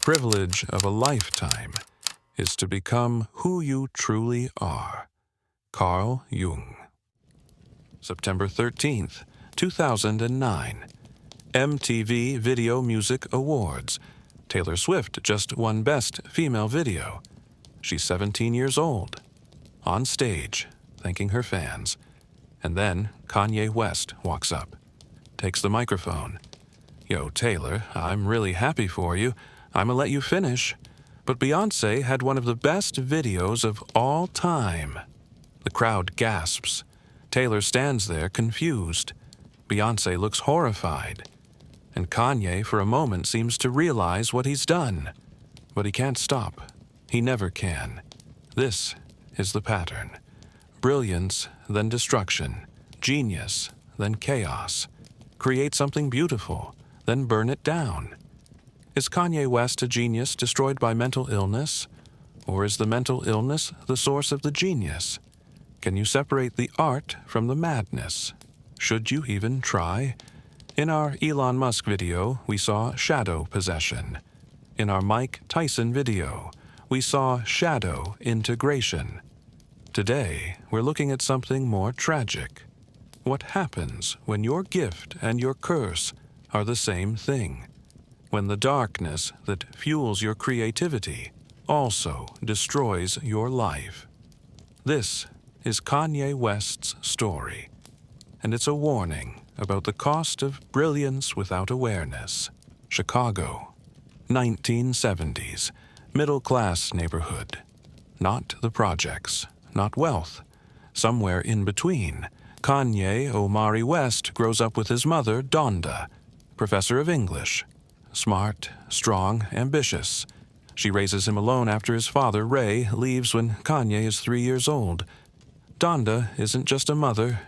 privilege of a lifetime is to become who you truly are. Carl Jung. September 13th, 2009. MTV Video Music Awards. Taylor Swift just won Best Female Video. She's 17 years old. On stage, thanking her fans. And then Kanye West walks up, takes the microphone. "Yo, Taylor, I'm really happy for you. I'ma let you finish. But Beyoncé had one of the best videos of all time." The crowd gasps. Taylor stands there confused. Beyoncé looks horrified. And Kanye for a moment seems to realize what he's done. But he can't stop. He never can. This is the pattern. Brilliance, then destruction. Genius, then chaos. Create something beautiful, then burn it down. Is Kanye West a genius destroyed by mental illness? Or is the mental illness the source of the genius? Can you separate the art from the madness? Should you even try? In our Elon Musk video, we saw shadow possession. In our Mike Tyson video, we saw shadow integration. Today, we're looking at something more tragic. What happens when your gift and your curse are the same thing? When the darkness that fuels your creativity also destroys your life? This is Kanye West's story, and it's a warning about the cost of brilliance without awareness. Chicago, 1970s, middle-class neighborhood. Not the projects, not wealth. Somewhere in between, Kanye Omari West grows up with his mother, Donda, professor of English. Smart, strong, ambitious. She raises him alone after his father, Ray, leaves when Kanye is 3 years old. Donda isn't just a mother.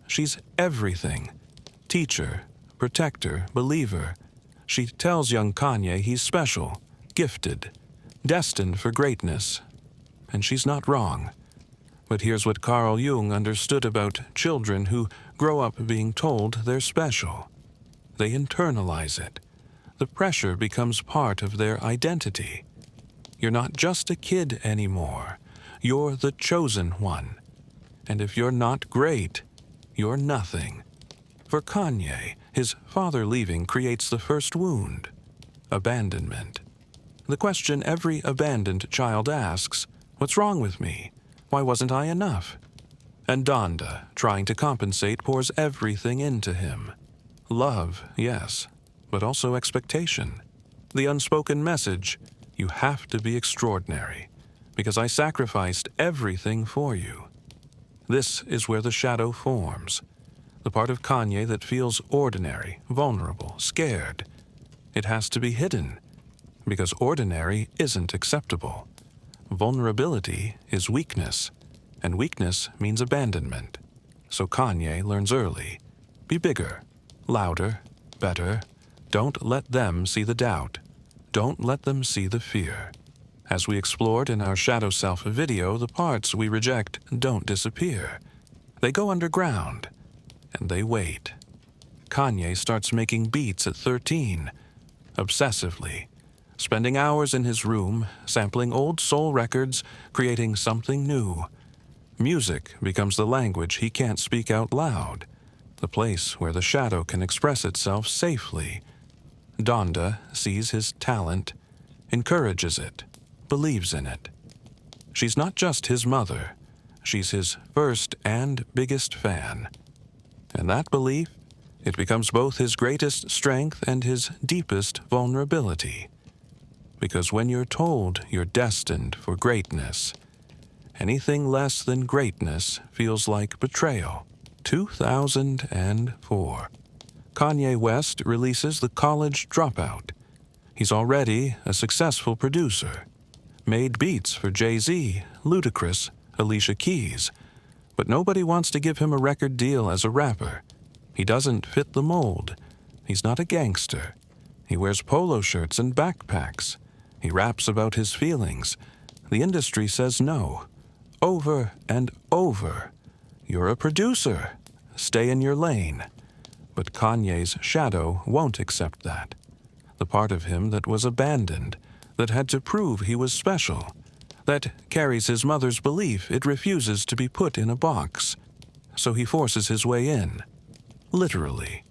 She's everything. Teacher, protector, believer. She tells young Kanye he's special, gifted, destined for greatness. And she's not wrong. But here's what Carl Jung understood about children who grow up being told they're special. They internalize it. The pressure becomes part of their identity. You're not just a kid anymore. You're the chosen one. And if you're not great, you're nothing. For Kanye, his father leaving creates the first wound: abandonment. The question every abandoned child asks, "What's wrong with me? Why wasn't I enough?" And Donda, trying to compensate, pours everything into him. Love, yes, but also expectation. The unspoken message, "You have to be extraordinary, because I sacrificed everything for you." This is where the shadow forms. The part of Kanye that feels ordinary, vulnerable, scared. It has to be hidden, because ordinary isn't acceptable. Vulnerability is weakness, and weakness means abandonment. So Kanye learns early. Be bigger, louder, better. Don't let them see the doubt. Don't let them see the fear. As we explored in our Shadow Self video, the parts we reject don't disappear. They go underground, and they wait. Kanye starts making beats at 13, obsessively, spending hours in his room, sampling old soul records, creating something new. Music becomes the language he can't speak out loud, the place where the shadow can express itself safely. Donda sees his talent, encourages it, believes in it. She's not just his mother, she's his first and biggest fan. And that belief, it becomes both his greatest strength and his deepest vulnerability. Because when you're told you're destined for greatness, anything less than greatness feels like betrayal. 2004. Kanye West releases the college Dropout. He's already a successful producer. Made beats for Jay-Z, Ludacris, Alicia Keys. But nobody wants to give him a record deal as a rapper. He doesn't fit the mold. He's not a gangster. He wears polo shirts and backpacks. He raps about his feelings. The industry says no. Over and over. You're a producer. Stay in your lane. But Kanye's shadow won't accept that. The part of him that was abandoned, that had to prove he was special, that carries his mother's belief it refuses to be put in a box, so he forces his way in, literally.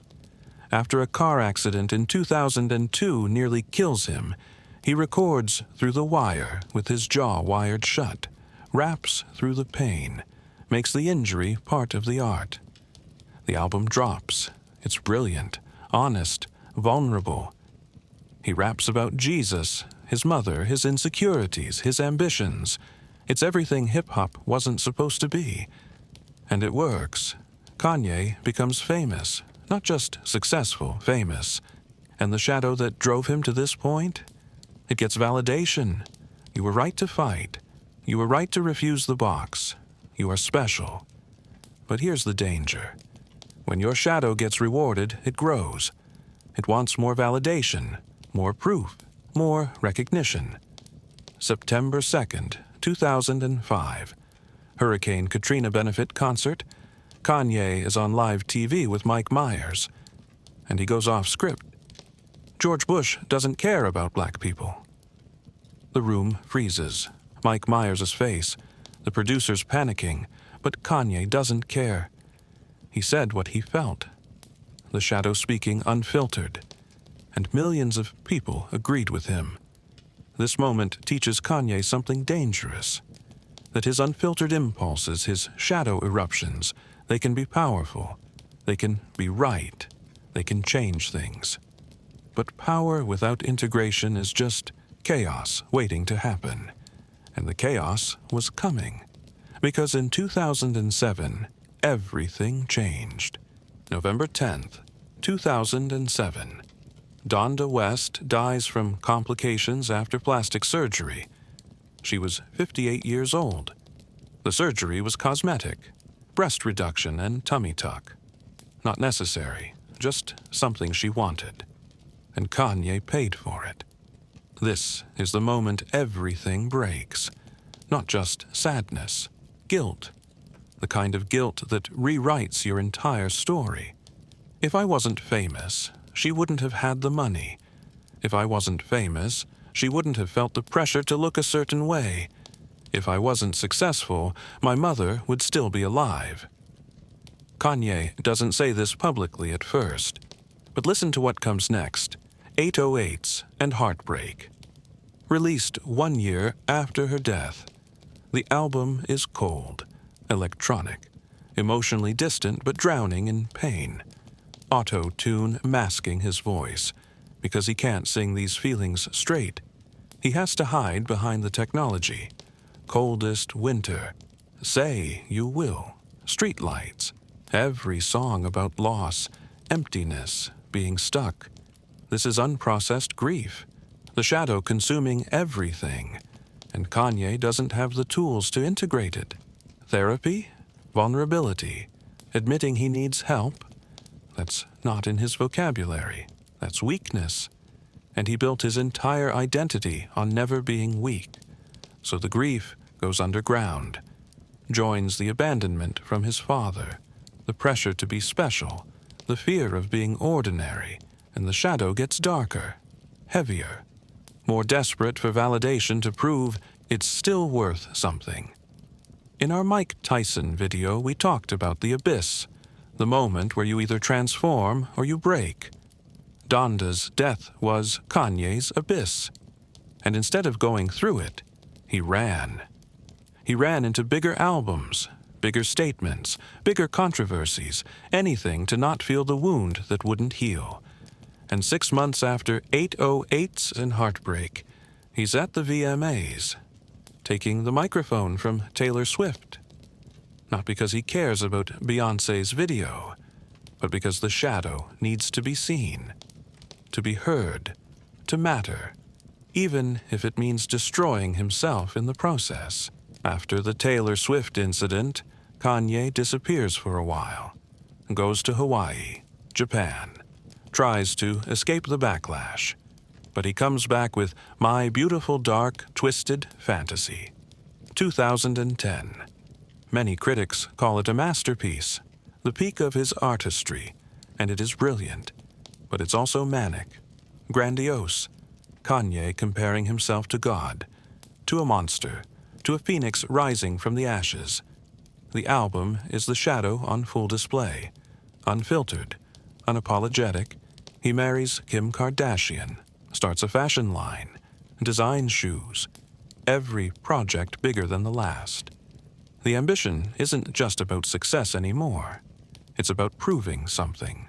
After a car accident in 2002 nearly kills him, he records through the wire with his jaw wired shut, raps through the pain, makes the injury part of the art. The album drops. It's brilliant, honest, vulnerable. He raps about Jesus, his mother, his insecurities, his ambitions. It's everything hip-hop wasn't supposed to be. And it works. Kanye becomes famous, not just successful, famous. And the shadow that drove him to this point? It gets validation. You were right to fight. You were right to refuse the box. You are special. But here's the danger. When your shadow gets rewarded, it grows. It wants more validation, more proof, more recognition. September 2nd, 2005. Hurricane Katrina benefit concert. Kanye is on live TV with Mike Myers. And he goes off script. George Bush doesn't care about black people. The room freezes. Mike Myers' face. The producer's panicking, but Kanye doesn't care. He said what he felt. The shadow speaking unfiltered. And millions of people agreed with him. This moment teaches Kanye something dangerous. That his unfiltered impulses, his shadow eruptions, they can be powerful. They can be right. They can change things. But power without integration is just chaos waiting to happen. And the chaos was coming. Because in 2007, everything changed. November 10th, 2007. Donda West dies from complications after plastic surgery. She was 58 years old. The surgery was cosmetic, breast reduction and tummy tuck. Not necessary, just something she wanted. And Kanye paid for it. This is the moment everything breaks. Not just sadness, guilt. The kind of guilt that rewrites your entire story. If I wasn't famous, she wouldn't have had the money. If I wasn't famous, she wouldn't have felt the pressure to look a certain way. If I wasn't successful, my mother would still be alive. Kanye doesn't say this publicly at first, but listen to what comes next. 808s and Heartbreak. Released 1 year after her death. The album is cold, electronic, emotionally distant but drowning in pain. Auto-tune masking his voice, because he can't sing these feelings straight. He has to hide behind the technology. Coldest winter. Say you will. Streetlights. Every song about loss, emptiness, being stuck. This is unprocessed grief. The shadow consuming everything. And Kanye doesn't have the tools to integrate it. Therapy? Vulnerability. Admitting he needs help? That's not in his vocabulary. That's weakness. And he built his entire identity on never being weak. So the grief goes underground. Joins the abandonment from his father. The pressure to be special. The fear of being ordinary. And the shadow gets darker. Heavier. More desperate for validation to prove it's still worth something. In our Mike Tyson video, we talked about the abyss. The moment where you either transform or you break. Donda's death was Kanye's abyss. And instead of going through it, he ran. He ran into bigger albums, bigger statements, bigger controversies, anything to not feel the wound that wouldn't heal. And 6 months after 808s and Heartbreak, he's at the VMAs, taking the microphone from Taylor Swift. Not because he cares about Beyoncé's video, but because the shadow needs to be seen, to be heard, to matter, even if it means destroying himself in the process. After the Taylor Swift incident, Kanye disappears for a while, goes to Hawaii, Japan, tries to escape the backlash, but he comes back with My Beautiful Dark Twisted Fantasy, 2010. Many critics call it a masterpiece, the peak of his artistry, and it is brilliant. But it's also manic, grandiose. Kanye comparing himself to God, to a monster, to a phoenix rising from the ashes. The album is the shadow on full display, unfiltered, unapologetic. He marries Kim Kardashian, starts a fashion line, designs shoes, every project bigger than the last. The ambition isn't just about success anymore. It's about proving something.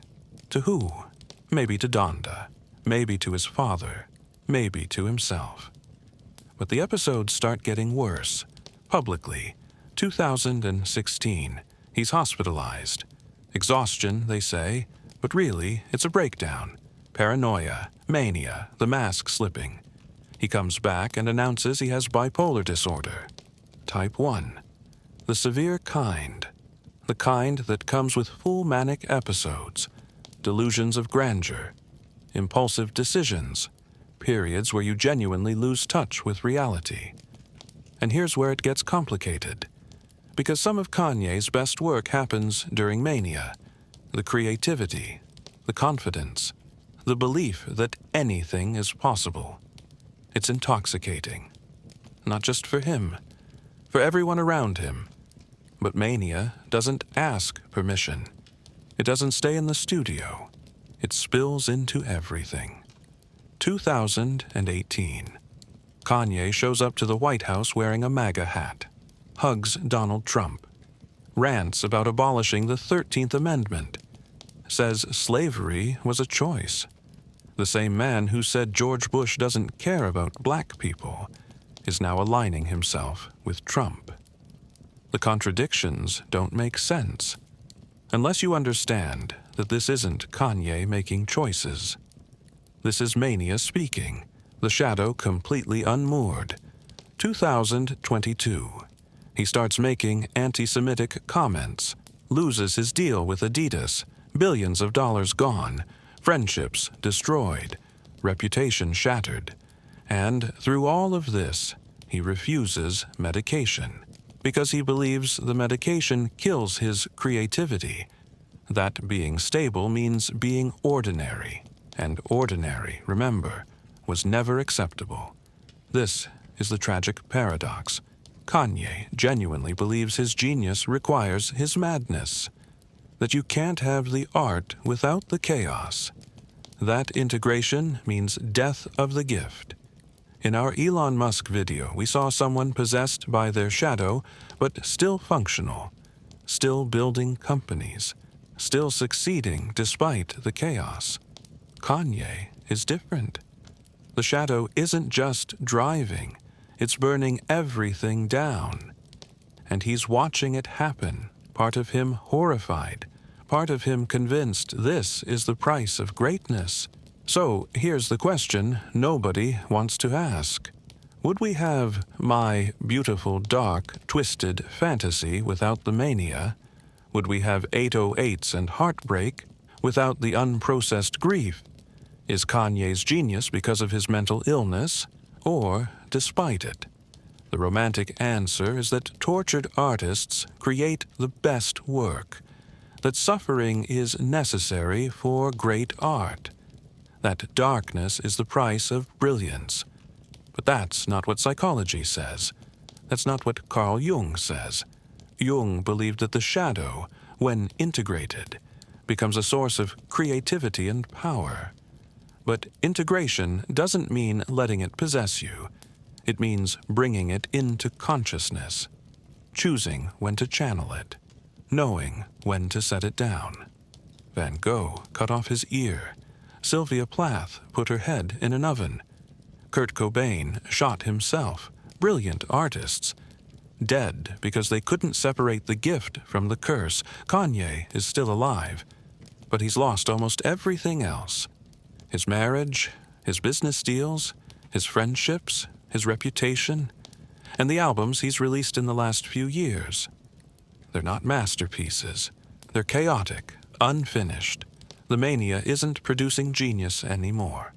To who? Maybe to Donda, maybe to his father, maybe to himself. But the episodes start getting worse. Publicly, 2016, he's hospitalized. Exhaustion, they say, but really, it's a breakdown. Paranoia, mania, the mask slipping. He comes back and announces he has bipolar disorder. Type 1. The severe kind. The kind that comes with full manic episodes, delusions of grandeur, impulsive decisions, periods where you genuinely lose touch with reality. And here's where it gets complicated. Because some of Kanye's best work happens during mania. The creativity, the confidence, the belief that anything is possible. It's intoxicating. Not just for him, for everyone around him. But mania doesn't ask permission. It doesn't stay in the studio. It spills into everything. 2018. Kanye shows up to the White House wearing a MAGA hat, hugs Donald Trump, rants about abolishing the 13th Amendment, says slavery was a choice. The same man who said George Bush doesn't care about black people is now aligning himself with Trump. The contradictions don't make sense, unless you understand that this isn't Kanye making choices. This is mania speaking, the shadow completely unmoored. 2022. He starts making anti-Semitic comments, loses his deal with Adidas, billions of dollars gone, friendships destroyed, reputation shattered. And through all of this, he refuses medication because he believes the medication kills his creativity. That being stable means being ordinary, and ordinary, remember, was never acceptable. This is the tragic paradox. Kanye genuinely believes his genius requires his madness, that you can't have the art without the chaos. That integration means death of the gift. In our Elon Musk video, we saw someone possessed by their shadow, but still functional, still building companies, still succeeding despite the chaos. Kanye is different. The shadow isn't just driving, it's burning everything down. And he's watching it happen, part of him horrified, part of him convinced this is the price of greatness. So here's the question nobody wants to ask. Would we have my beautiful, dark, twisted fantasy without the mania? Would we have 808s and heartbreak without the unprocessed grief? Is Kanye's genius because of his mental illness, or despite it? The romantic answer is that tortured artists create the best work, that suffering is necessary for great art, that darkness is the price of brilliance. But that's not what psychology says. That's not what Carl Jung says. Jung believed that the shadow, when integrated, becomes a source of creativity and power. But integration doesn't mean letting it possess you. It means bringing it into consciousness, choosing when to channel it, knowing when to set it down. Van Gogh cut off his ear. Sylvia Plath put her head in an oven. Kurt Cobain shot himself. Brilliant artists. Dead because they couldn't separate the gift from the curse. Kanye is still alive, but he's lost almost everything else. His marriage, his business deals, his friendships, his reputation, and the albums he's released in the last few years. They're not masterpieces. They're chaotic, unfinished. The mania isn't producing genius anymore.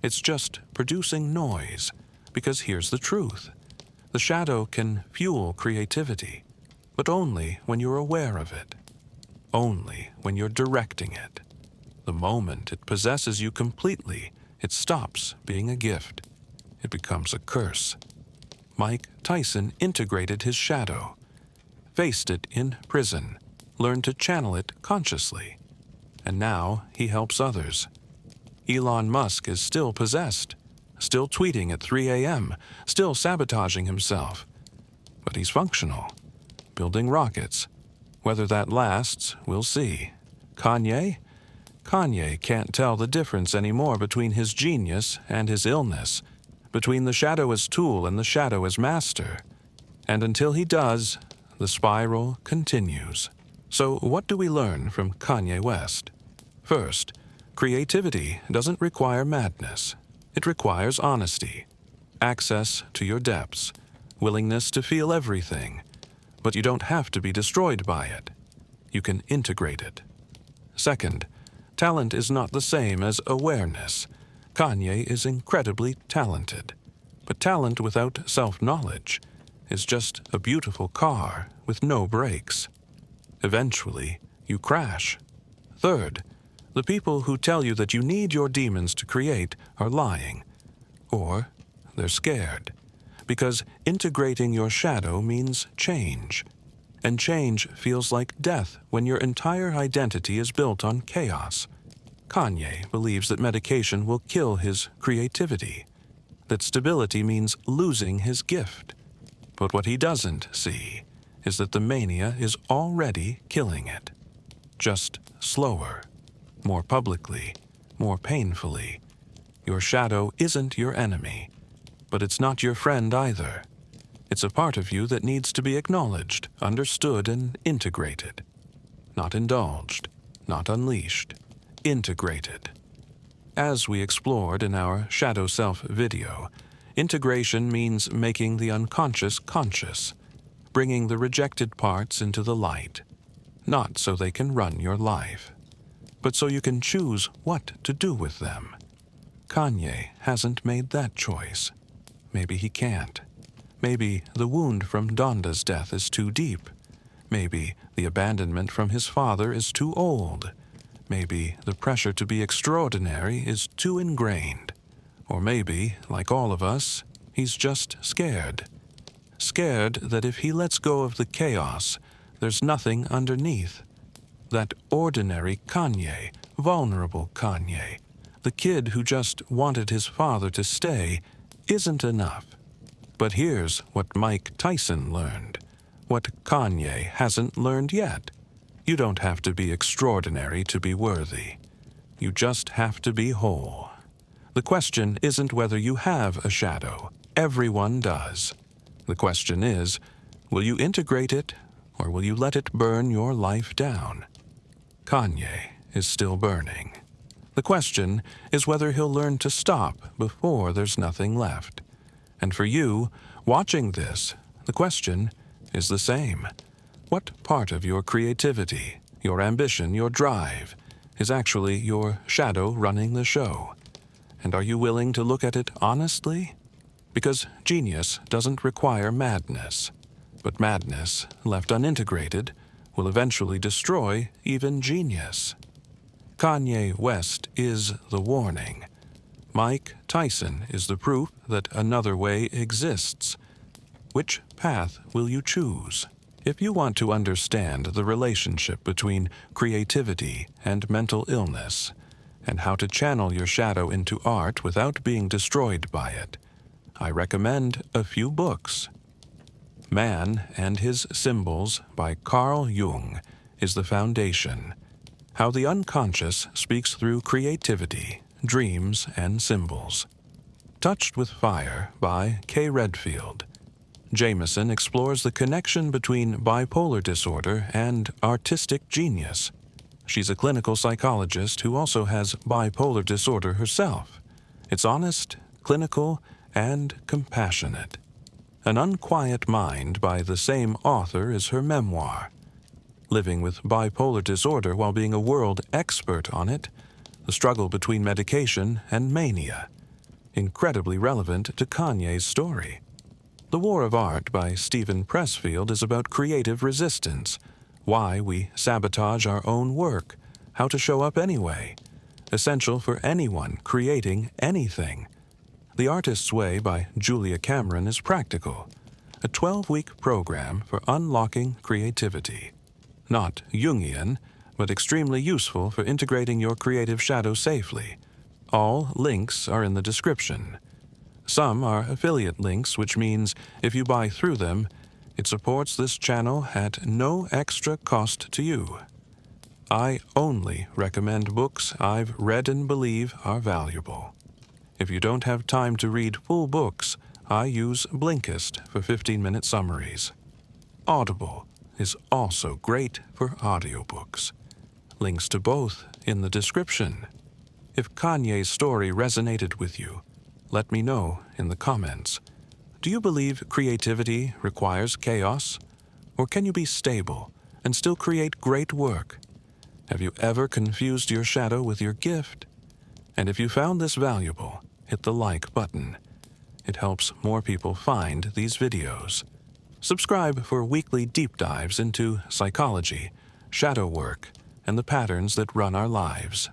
It's just producing noise, because here's the truth. The shadow can fuel creativity, but only when you're aware of it. Only when you're directing it. The moment it possesses you completely, it stops being a gift. It becomes a curse. Mike Tyson integrated his shadow, faced it in prison, learned to channel it consciously, and now he helps others. Elon Musk is still possessed, still tweeting at 3 a.m., still sabotaging himself. But he's functional, building rockets. Whether that lasts, we'll see. Kanye? Kanye can't tell the difference anymore between his genius and his illness, between the shadow as tool and the shadow as master. And until he does, the spiral continues. So what do we learn from Kanye West? First, creativity doesn't require madness. It requires honesty, access to your depths, willingness to feel everything. But you don't have to be destroyed by it. You can integrate it. Second, talent is not the same as awareness. Kanye is incredibly talented. But talent without self-knowledge is just a beautiful car with no brakes. Eventually, you crash. Third, the people who tell you that you need your demons to create are lying. Or they're scared. Because integrating your shadow means change. And change feels like death when your entire identity is built on chaos. Kanye believes that medication will kill his creativity, that stability means losing his gift. But what he doesn't see is that the mania is already killing it. Just slower, more publicly, more painfully. Your shadow isn't your enemy, but it's not your friend either. It's a part of you that needs to be acknowledged, understood, and integrated. Not indulged, not unleashed, integrated. As we explored in our Shadow Self video, integration means making the unconscious conscious, bringing the rejected parts into the light, not so they can run your life, but so you can choose what to do with them. Kanye hasn't made that choice. Maybe he can't. Maybe the wound from Donda's death is too deep. Maybe the abandonment from his father is too old. Maybe the pressure to be extraordinary is too ingrained. Or maybe, like all of us, he's just scared. Scared that if he lets go of the chaos, there's nothing underneath. That ordinary Kanye, vulnerable Kanye, the kid who just wanted his father to stay, isn't enough. But here's what Mike Tyson learned, what Kanye hasn't learned yet. You don't have to be extraordinary to be worthy. You just have to be whole. The question isn't whether you have a shadow. Everyone does. The question is, will you integrate it, or will you let it burn your life down? Kanye is still burning. The question is whether he'll learn to stop before there's nothing left. And for you, watching this, the question is the same. What part of your creativity, your ambition, your drive, is actually your shadow running the show? And are you willing to look at it honestly? Because genius doesn't require madness. But madness, left unintegrated, will eventually destroy even genius. Kanye West is the warning. Mike Tyson is the proof that another way exists. Which path will you choose? If you want to understand the relationship between creativity and mental illness, and how to channel your shadow into art without being destroyed by it, I recommend a few books. Man and His Symbols by Carl Jung is the foundation. How the unconscious speaks through creativity, dreams, and symbols. Touched with Fire by K. Redfield. Jameson explores the connection between bipolar disorder and artistic genius. She's a clinical psychologist who also has bipolar disorder herself. It's honest, clinical, and compassionate. An Unquiet Mind by the same author is her memoir. Living with bipolar disorder while being a world expert on it, the struggle between medication and mania. Incredibly relevant to Kanye's story. The War of Art by Stephen Pressfield is about creative resistance, why we sabotage our own work, how to show up anyway, essential for anyone creating anything. The Artist's Way by Julia Cameron is practical, a 12-week program for unlocking creativity. Not Jungian, but extremely useful for integrating your creative shadow safely. All links are in the description. Some are affiliate links, which means if you buy through them, it supports this channel at no extra cost to you. I only recommend books I've read and believe are valuable. If you don't have time to read full books, I use Blinkist for 15-minute summaries. Audible is also great for audiobooks. Links to both in the description. If Kanye's story resonated with you, let me know in the comments. Do you believe creativity requires chaos? Or can you be stable and still create great work? Have you ever confused your shadow with your gift? And if you found this valuable, hit the like button. It helps more people find these videos. Subscribe for weekly deep dives into psychology, shadow work, and the patterns that run our lives.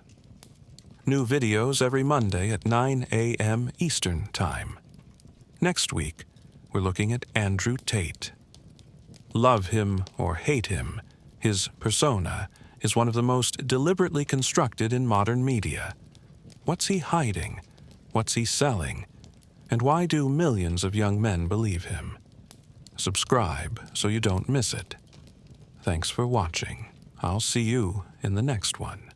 New videos every Monday at 9 a.m. Eastern Time. Next week, we're looking at Andrew Tate. Love him or hate him, his persona is one of the most deliberately constructed in modern media. What's he hiding? What's he selling? And why do millions of young men believe him? Subscribe so you don't miss it. Thanks for watching. I'll see you in the next one.